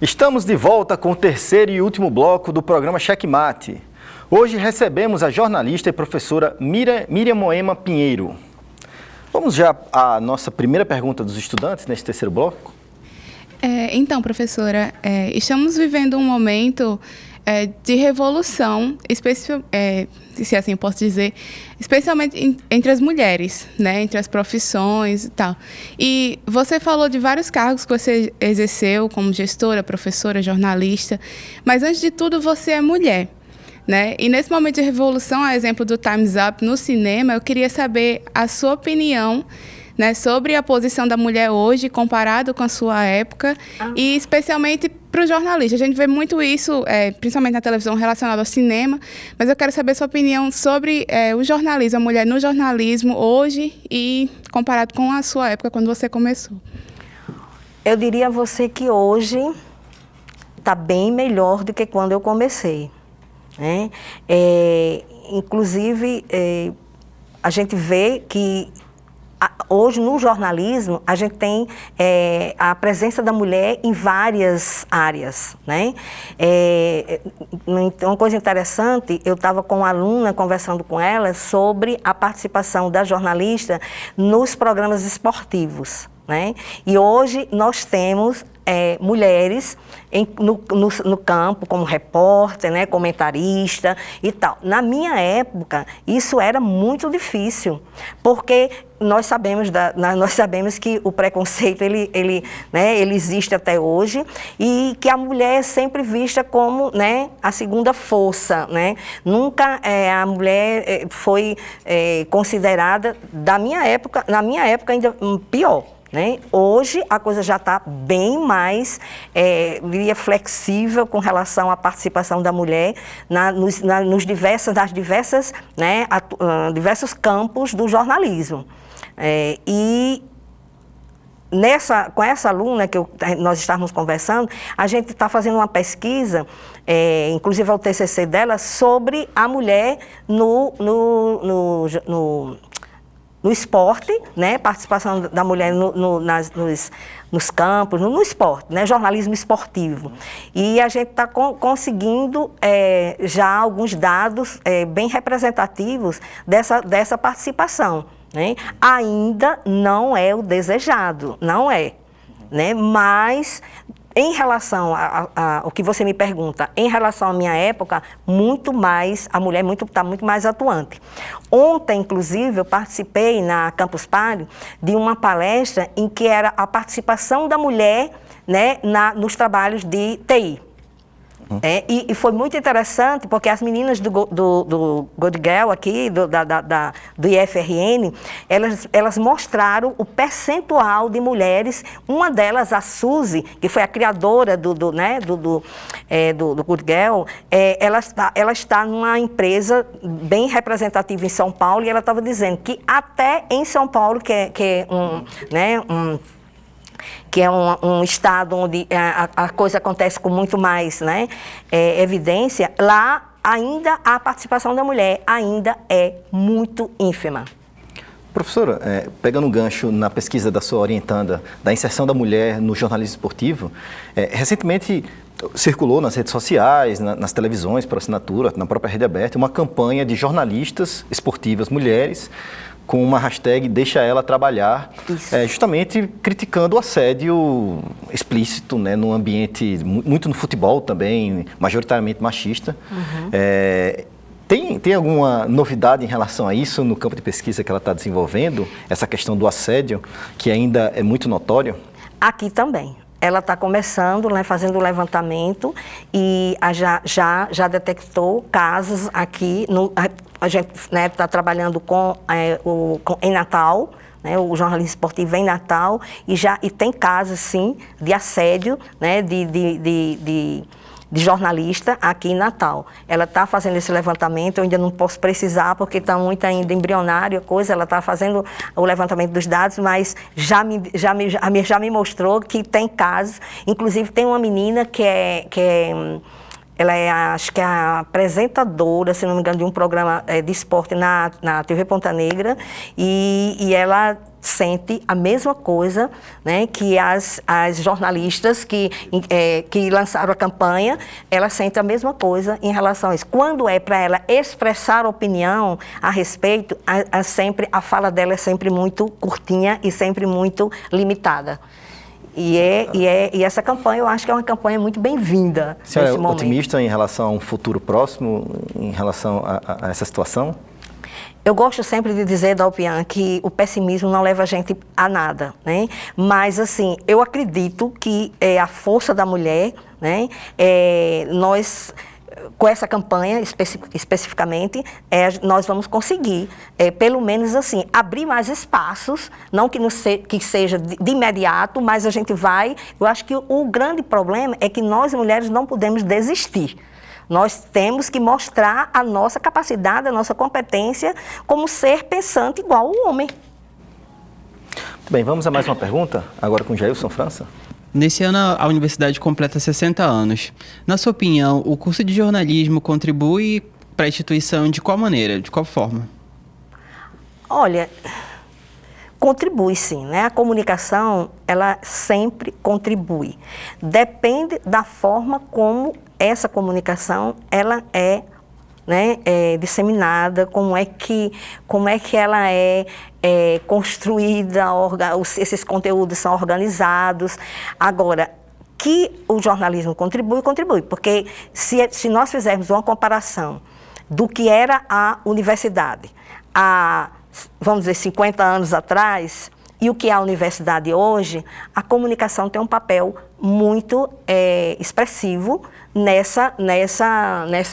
Estamos de volta com o terceiro e último bloco do programa Checkmate. Hoje recebemos a jornalista e professora Miriam Moema Pinheiro. Vamos já à nossa primeira pergunta dos estudantes neste terceiro bloco? Então, professora, estamos vivendo um momento de revolução, se assim posso dizer, especialmente entre as mulheres, né, entre as profissões e tal. E você falou de vários cargos que você exerceu como gestora, professora, jornalista, mas antes de tudo você é mulher, né? E nesse momento de revolução, a exemplo do Time's Up no cinema, eu queria saber a sua opinião, né, sobre a posição da mulher hoje comparado com a sua época e especialmente para o jornalista. A gente vê muito isso, principalmente na televisão, relacionado ao cinema, mas eu quero saber a sua opinião sobre o jornalismo, a mulher no jornalismo hoje e comparado com a sua época, quando você começou. Eu diria a você que hoje está bem melhor do que quando eu comecei, né? Inclusive, a gente vê que hoje, no jornalismo, a gente tem a presença da mulher em várias áreas, né? Uma coisa interessante, eu estava com uma aluna conversando com ela sobre a participação da jornalista nos programas esportivos, né? E hoje nós temos mulheres no campo, como repórter, né, comentarista e tal. Na minha época, isso era muito difícil, porque nós sabemos que o preconceito ele existe até hoje e que a mulher é sempre vista como, né, a segunda força, né? Nunca a mulher foi considerada, na minha época ainda pior, né? Hoje a coisa já está bem mais flexível com relação à participação da mulher nos diversos campos do jornalismo. E com essa aluna que nós estávamos conversando, a gente está fazendo uma pesquisa, inclusive é o TCC dela, sobre a mulher no esporte, né? Participação da mulher nos campos, no esporte, né? Jornalismo esportivo. E a gente está conseguindo já alguns dados bem representativos dessa participação, né? Ainda não é o desejado, não é, né? Mas em relação ao que você me pergunta, em relação à minha época, a mulher está muito mais atuante. Ontem, inclusive, eu participei na Campus Party de uma palestra em que era a participação da mulher, né, nos trabalhos de TI. E foi muito interessante, porque as meninas do Good Girl aqui, do IFRN, elas mostraram o percentual de mulheres. Uma delas, a Suzy, que foi a criadora do Good Girl, ela está numa empresa bem representativa em São Paulo, e ela estava dizendo que até em São Paulo, que é um estado onde a coisa acontece com muito mais, né, evidência, lá ainda a participação da mulher ainda é muito ínfima. Professora, pegando um gancho na pesquisa da sua orientanda da inserção da mulher no jornalismo esportivo, recentemente circulou nas redes sociais, nas televisões por assinatura, na própria Rede Aberta, uma campanha de jornalistas esportivas mulheres com uma hashtag Deixa Ela Trabalhar, justamente criticando o assédio explícito, né, no ambiente, muito no futebol também, majoritariamente machista. Tem alguma novidade em relação a isso no campo de pesquisa que ela está desenvolvendo, essa questão do assédio, que ainda é muito notório? Aqui também. Ela está começando, né, fazendo o levantamento e já detectou casos aqui. A gente está trabalhando em Natal, né, o jornalismo esportivo em Natal, e tem casos, sim, de assédio, né, de jornalista aqui em Natal. Ela está fazendo esse levantamento, eu ainda não posso precisar porque está muito ainda embrionário a coisa, ela está fazendo o levantamento dos dados, mas já me mostrou que tem casos, inclusive tem uma menina que ela é, acho que é a apresentadora, se não me engano, de um programa de esporte na TV Ponta Negra, e ela sente a mesma coisa, né, que as jornalistas que lançaram a campanha, ela sente a mesma coisa em relação a isso. Quando é para ela expressar opinião a respeito, a fala dela é sempre muito curtinha e sempre muito limitada. E essa campanha, eu acho que é uma campanha muito bem-vinda. A senhora é otimista em relação a um futuro próximo, em relação a essa situação? Eu gosto sempre de dizer, Dalpian, que o pessimismo não leva a gente a nada, né? Mas, assim, eu acredito que a força da mulher, né? Nós, com essa campanha especificamente, nós vamos conseguir, pelo menos assim, abrir mais espaços, não que seja de imediato, mas a gente vai. Eu acho que o grande problema é que nós, mulheres, não podemos desistir. Nós temos que mostrar a nossa capacidade, a nossa competência como ser pensante igual ao homem. Muito bem, vamos a mais uma pergunta, agora com Jailson França. Nesse ano, a universidade completa 60 anos. Na sua opinião, o curso de jornalismo contribui para a instituição de qual maneira, de qual forma? Olha, contribui sim, né? A comunicação, ela sempre contribui. Depende da forma como essa comunicação, ela é, né, disseminada, como é que ela é construída, esses conteúdos são organizados. Agora, que o jornalismo contribui, porque se nós fizermos uma comparação do que era a universidade há, vamos dizer, 50 anos atrás, e o que é a universidade hoje, a comunicação tem um papel muito expressivo nessa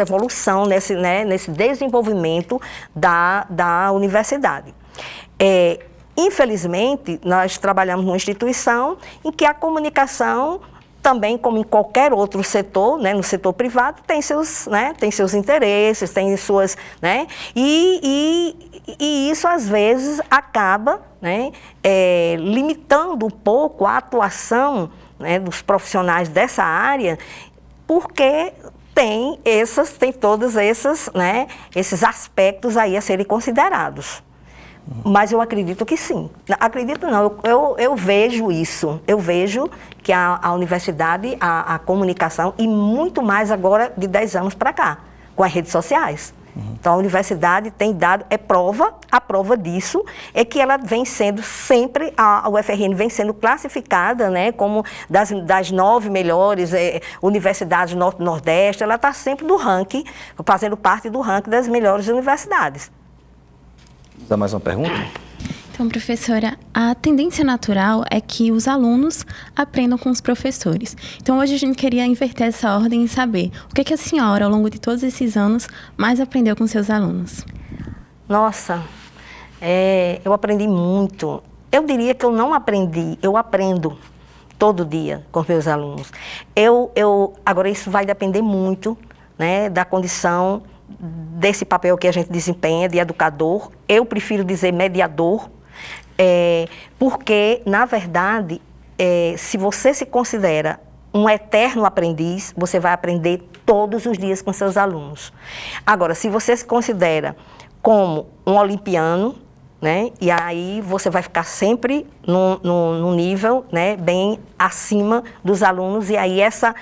evolução, nesse desenvolvimento da universidade. Infelizmente, nós trabalhamos numa instituição em que a comunicação, também como em qualquer outro setor, né, no setor privado, tem seus interesses, tem suas, né, e isso às vezes acaba, né, limitando um pouco a atuação, né, dos profissionais dessa área, porque tem todos esses, né, esses aspectos aí a serem considerados. Mas eu acredito que sim. Acredito não, eu vejo isso. Eu vejo que a universidade, a comunicação, e muito mais agora de 10 anos para cá, com as redes sociais. Então, a universidade tem dado, a prova disso é que ela vem sendo sempre, a UFRN vem sendo classificada, né, como das 9 melhores universidades do Norte e Nordeste, ela está sempre no ranking, fazendo parte do ranking das melhores universidades. Dá mais uma pergunta? Então, professora, a tendência natural é que os alunos aprendam com os professores. Então, hoje a gente queria inverter essa ordem e saber o que a senhora, ao longo de todos esses anos, mais aprendeu com seus alunos. Nossa, eu aprendi muito. Eu diria que eu não aprendi, eu aprendo todo dia com os meus alunos. Agora, isso vai depender muito, né, da condição desse papel que a gente desempenha de educador. Eu prefiro dizer mediador, porque, na verdade, se você se considera um eterno aprendiz, você vai aprender todos os dias com seus alunos. Agora, se você se considera como um olimpiano, né, e aí você vai ficar sempre num nível, né, bem acima dos alunos, e aí essa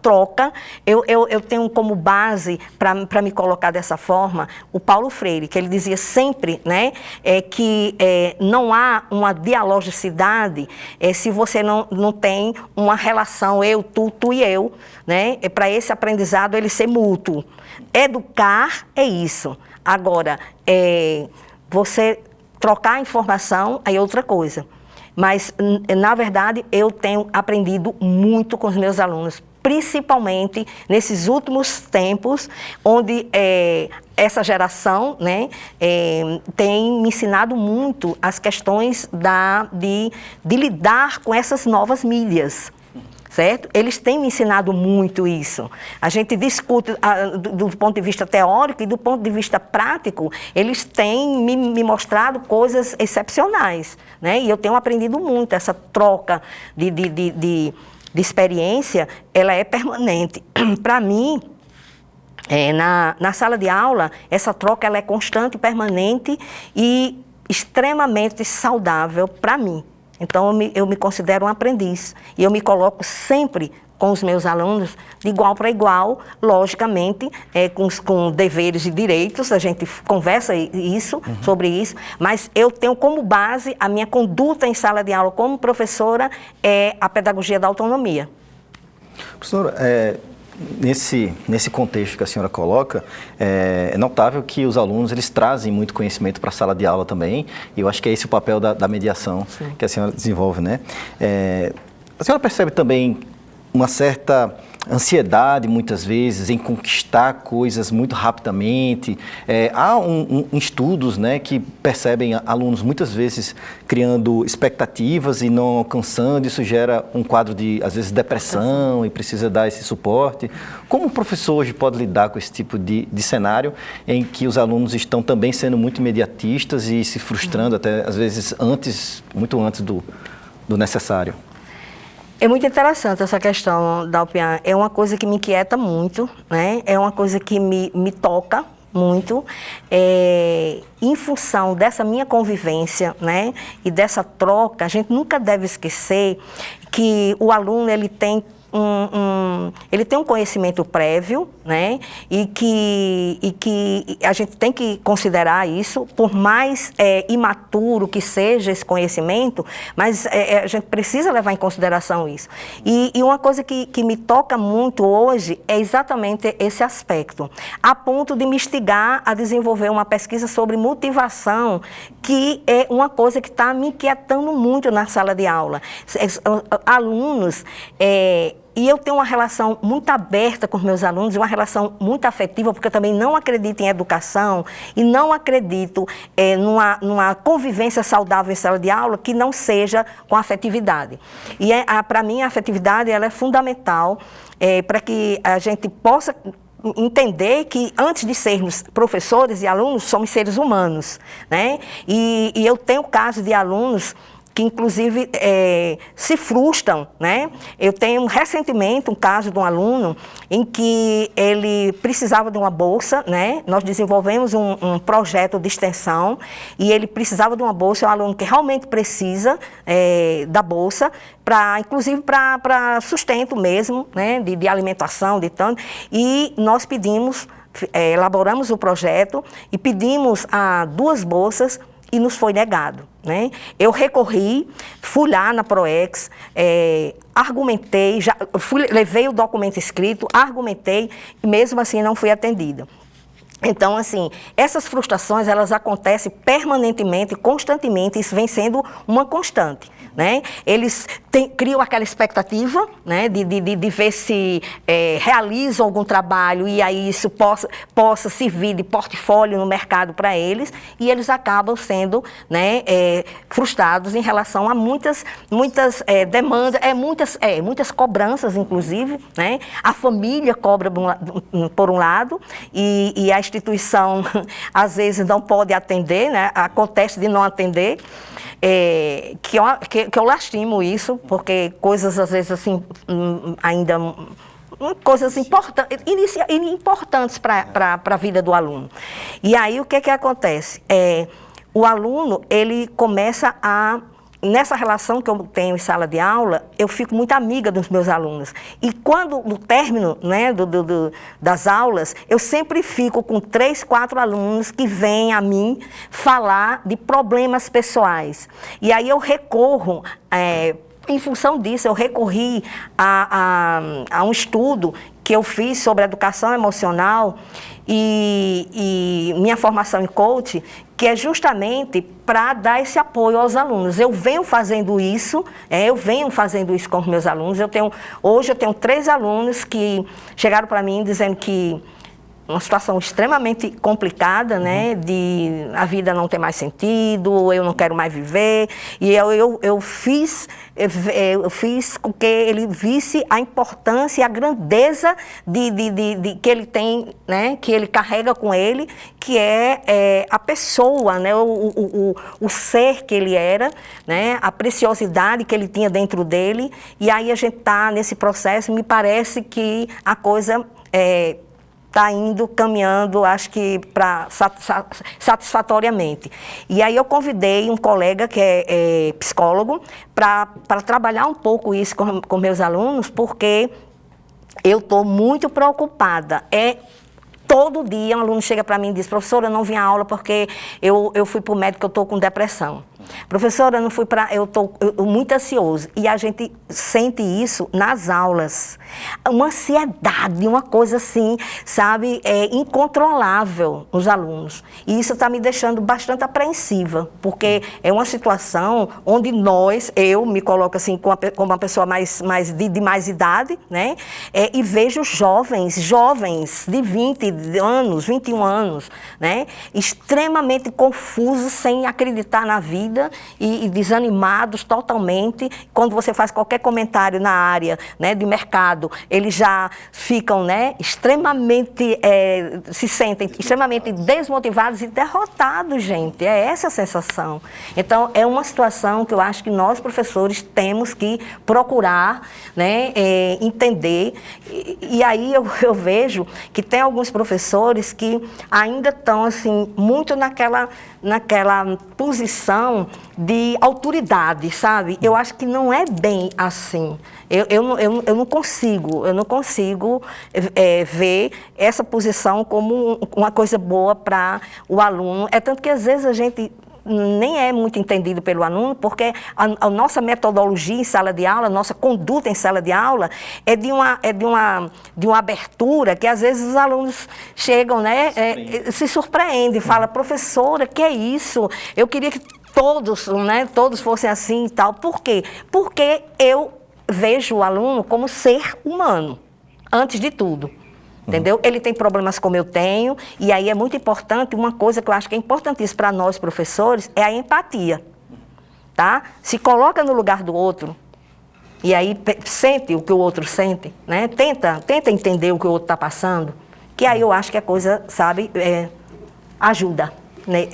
troca, eu tenho como base, para me colocar dessa forma, o Paulo Freire, que ele dizia sempre, né, que não há uma dialogicidade se você não tem uma relação eu, tu e eu, né, para esse aprendizado ele ser mútuo. Educar é isso. Agora, você trocar informação aí é outra coisa. Mas, na verdade, eu tenho aprendido muito com os meus alunos, principalmente nesses últimos tempos, onde essa geração, né, tem me ensinado muito as questões de lidar com essas novas mídias. Certo? Eles têm me ensinado muito isso. A gente discute do ponto de vista teórico e do ponto de vista prático, eles têm me mostrado coisas excepcionais, né? E eu tenho aprendido muito. Essa troca de experiência, ela é permanente. Para mim, Na sala de aula, essa troca ela é constante, permanente e extremamente saudável para mim. Então, eu me considero um aprendiz e eu me coloco sempre com os meus alunos de igual para igual, logicamente, com deveres e direitos, a gente conversa sobre isso, mas eu tenho como base a minha conduta em sala de aula como professora é a pedagogia da autonomia. Professora, nesse contexto que a senhora coloca, é notável que os alunos eles trazem muito conhecimento para a sala de aula também, e eu acho que é esse o papel da mediação Sim. que a senhora desenvolve, né? A senhora percebe também uma certa ansiedade, muitas vezes, em conquistar coisas muito rapidamente. Há estudos, né, que percebem alunos, muitas vezes, criando expectativas e não alcançando. Isso gera um quadro de, às vezes, depressão e precisa dar esse suporte. Como o professor hoje pode lidar com esse tipo de cenário em que os alunos estão também sendo muito imediatistas e se frustrando, até, às vezes, muito antes do necessário? É muito interessante essa questão, Dalpian. É uma coisa que me inquieta muito, né? É uma coisa que me toca muito. Em função dessa minha convivência, né? E dessa troca, a gente nunca deve esquecer que o aluno ele tem um conhecimento prévio, né? E que a gente tem que considerar isso, por mais imaturo que seja esse conhecimento, mas a gente precisa levar em consideração isso. E uma coisa que me toca muito hoje é exatamente esse aspecto, a ponto de me instigar a desenvolver uma pesquisa sobre motivação, que é uma coisa que está me inquietando muito na sala de aula. Alunos... E eu tenho uma relação muito aberta com os meus alunos, uma relação muito afetiva, porque eu também não acredito em educação e não acredito numa convivência saudável em sala de aula que não seja com afetividade. E para mim a afetividade ela é fundamental para que a gente possa entender que antes de sermos professores e alunos, somos seres humanos, né? E eu tenho casos de alunos que inclusive se frustram, né? Eu tenho recentemente um caso de um aluno em que ele precisava de uma bolsa, né? Nós desenvolvemos um projeto de extensão e ele precisava de uma bolsa, é um aluno que realmente precisa da bolsa, inclusive para sustento mesmo, né? De alimentação, de tanto. E nós elaboramos o projeto e pedimos 2 bolsas e nos foi negado, né? Eu recorri, fui lá na Proex, argumentei, levei o documento escrito, argumentei e mesmo assim não fui atendida. Então, assim, essas frustrações, elas acontecem permanentemente, constantemente, isso vem sendo uma constante, né? Eles criam aquela expectativa, né, de ver se realizam algum trabalho e aí isso possa servir de portfólio no mercado para eles, e eles acabam sendo, né, frustrados em relação a muitas demandas, muitas cobranças, inclusive, né? A família cobra por um lado e a instituição às vezes não pode atender, né? Acontece de não atender, que eu lastimo isso, porque coisas às vezes assim, ainda coisas importantes para a vida do aluno. E aí o que acontece? O aluno, ele começa nessa relação que eu tenho em sala de aula, eu fico muito amiga dos meus alunos. E quando, no término, né, das aulas, eu sempre fico com 3, 4 alunos que vêm a mim falar de problemas pessoais. E aí eu recorro, em função disso, eu recorri a um estudo que eu fiz sobre educação emocional e minha formação em coach, que é justamente para dar esse apoio aos alunos. Eu venho fazendo isso com os meus alunos. Hoje eu tenho 3 alunos que chegaram para mim dizendo que uma situação extremamente complicada, né, de a vida não ter mais sentido, eu não quero mais viver, e eu fiz com que ele visse a importância e a grandeza de que ele tem, né, que ele carrega com ele, que é a pessoa, né, o ser que ele era, né, a preciosidade que ele tinha dentro dele, e aí a gente está nesse processo, me parece que a coisa está indo, caminhando, acho que satisfatoriamente. E aí eu convidei um colega que é psicólogo para trabalhar um pouco isso com meus alunos, porque eu estou muito preocupada. Todo dia um aluno chega para mim e diz: professora, eu não vim à aula porque eu fui para o médico, eu estou com depressão. Professora, eu não fui para... Eu estou muito ansioso. E a gente sente isso nas aulas. Uma ansiedade, uma coisa assim, sabe, incontrolável nos alunos. E isso está me deixando bastante apreensiva, porque é uma situação onde eu me coloco assim como uma pessoa de mais idade, né? E vejo jovens de 20 anos, 21 anos, né? Extremamente confusos, sem acreditar na vida e desanimados totalmente. Quando você faz qualquer comentário na área, né, de mercado, eles já ficam, né, extremamente, se sentem extremamente desmotivados e derrotados, gente. É essa a sensação. Então, é uma situação que eu acho que nós, professores, temos que procurar, né, entender. E aí eu vejo que tem alguns professores que ainda estão, assim, muito naquela posição de autoridade, sabe? Eu acho que não é bem assim. Eu não consigo ver essa posição como uma coisa boa para o aluno. É tanto que às vezes a gente nem é muito entendido pelo aluno, porque a nossa metodologia em sala de aula, a nossa conduta em sala de aula é de uma abertura que às vezes os alunos chegam, né, se surpreendem, falam: professora, que é isso? Eu queria que todos fossem assim e tal. Por quê? Porque eu vejo o aluno como ser humano, antes de tudo. Entendeu? Ele tem problemas como eu tenho, e aí é muito importante, uma coisa que eu acho que é importantíssima para nós professores, é a empatia, tá? Se coloca no lugar do outro, e aí sente o que o outro sente, né? Tenta entender o que o outro está passando, que aí eu acho que a coisa, sabe, ajuda, né?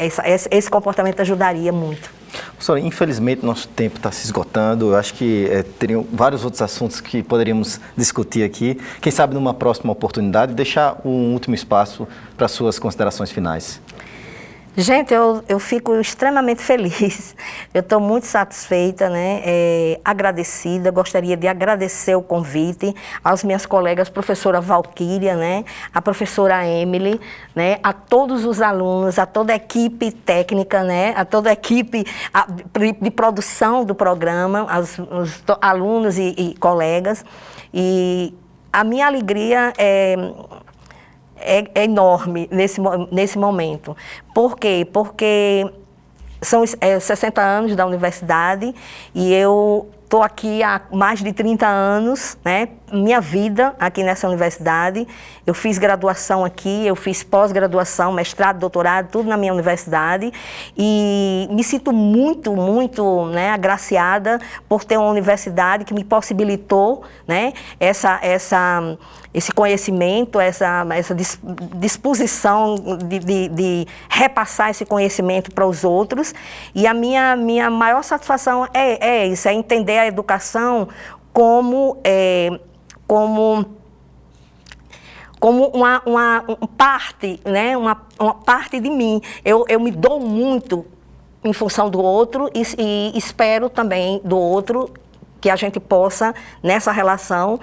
Esse comportamento ajudaria muito. Professora, infelizmente nosso tempo está se esgotando. Eu acho que teriam vários outros assuntos que poderíamos discutir aqui. Quem sabe numa próxima oportunidade deixar um último espaço para suas considerações finais. Gente, eu fico extremamente feliz, eu estou muito satisfeita, né? Agradecida, gostaria de agradecer o convite às minhas colegas, a professora Valquíria, né? A professora Emily, né? A todos os alunos, a toda a equipe técnica, né? A toda a equipe de produção do programa, os alunos e colegas. E a minha alegria é enorme nesse momento. Por quê? Porque são 60 anos da universidade e eu estou aqui há mais de 30 anos, né? Minha vida aqui nessa universidade. Eu fiz graduação aqui, eu fiz pós-graduação, mestrado, doutorado, tudo na minha universidade. E me sinto muito, muito, né, agraciada por ter uma universidade que me possibilitou, né, esse conhecimento, essa disposição de repassar esse conhecimento para os outros. E a minha maior satisfação é isso, é entender a educação como uma parte, né? uma parte de mim. Eu me dou muito em função do outro e espero também do outro que a gente possa, nessa relação,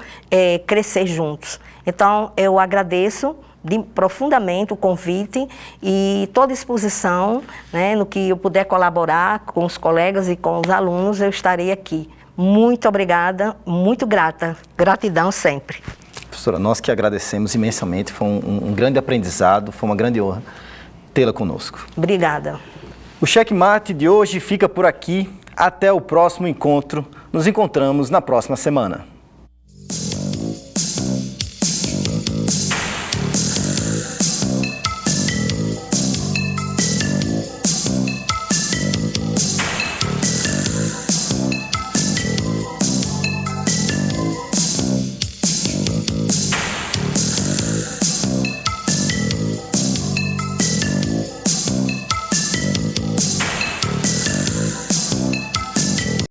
crescer juntos. Então, eu agradeço profundamente o convite e estou à disposição, né, no que eu puder colaborar com os colegas e com os alunos, eu estarei aqui. Muito obrigada, muito grata. Gratidão sempre. Professora, nós que agradecemos imensamente, foi um grande aprendizado, foi uma grande honra tê-la conosco. Obrigada. O Checkmate de hoje fica por aqui. Até o próximo encontro. Nos encontramos na próxima semana.